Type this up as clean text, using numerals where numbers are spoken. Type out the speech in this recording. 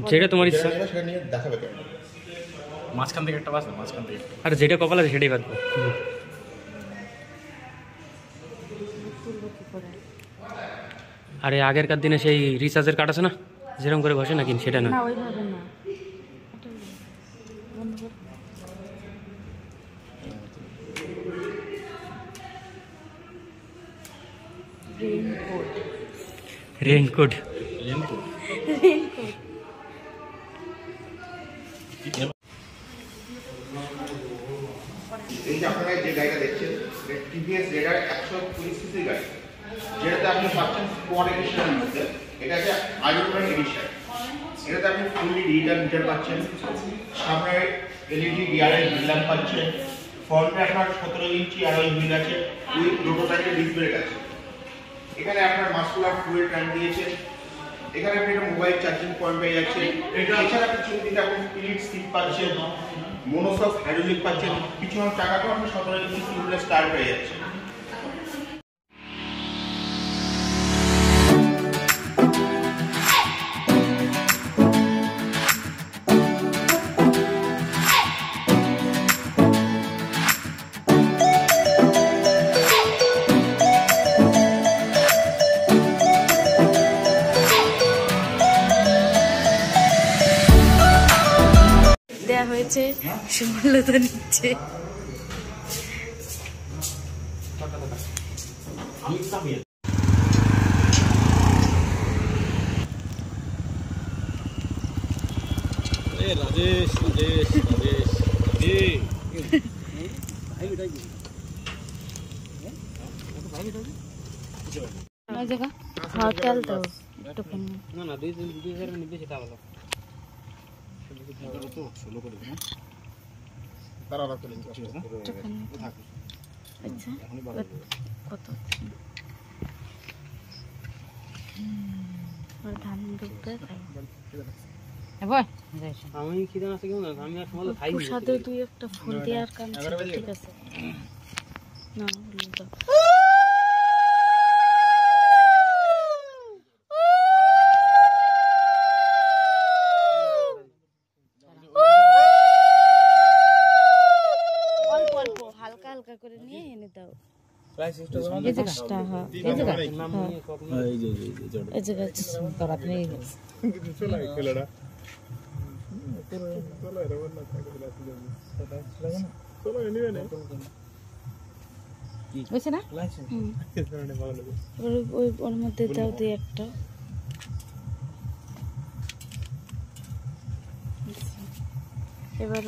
যেটা তোমার ইচ্ছা সেটা নিয়ে দেখাবে কেন? মাঝখান থেকে একটা বাঁচবে, মাঝখান থেকে আর যেটা কপাল আছে সেটাই বাঁধবো। আরে আগেরকার দিনে সেই রিচার্জের কার্ড আছে না, যেরকম করে বসে নাকি সেটা না, ওইভাবে না। রেইনকোট। এই যে আপনারা যে গাড়িটা দেখছেন টিভিএস রেডার 120 সিসি গাড়ি, যেটাতে আপনি পাচ্ছেন স্পট এডিশনের মধ্যে। এটা হচ্ছে আইরন এডিশন। এটাতে আপনি ফুললি ডিজিটাল মিটার পাচ্ছেন, সামনে এলইডি ডিআরএল ল্যাম্প পাচ্ছেন, ফ্রন্টে আপনার 17 ইঞ্চি অ্যালয় হুইল আছে, উইথ রোটোটাইপের ডিস্ক ব্রেক আছে। এখানে আপনার মাস্কুলার ফুয়েল ট্যাঙ্ক দিয়েছে। এখানে আপনি একটা মোবাইল চার্জিং পয়েন্ট পেয়ে যাচ্ছেন। এছাড়া পিছন দিকে আপনি স্পিরিট সিট পাচ্ছেন, মনোসক হাইড্রোলিক পাচ্ছেন, পিছনের চাকাটাও আপনি 17 ইঞ্চি টিউবলেস টায়ার পেয়ে যাচ্ছেন। দেয়া হয়েছে সুমলতা নিচ্ছে। রাজেশ রাজেশ রাজেশ হোটেল তো একটু না না, দুই নিবে সেটা ভালো। আচ্ছা কত ধান ডুবতে আমি খিদে আছে কেমন, আমি আর সময় খাই প্রসাদে দুই একটা ফুল দেওয়ার কাম ঠিক আছে না অল্প অল্প হালকা হালকা করে নিয়ে এনে দাও। এই যে গাছটা, হ্যাঁ এই যে গাছ, এই যে গাছ তোরা আপনি বুঝছে না ওর মধ্যে দাও দিয়ে একটা এবার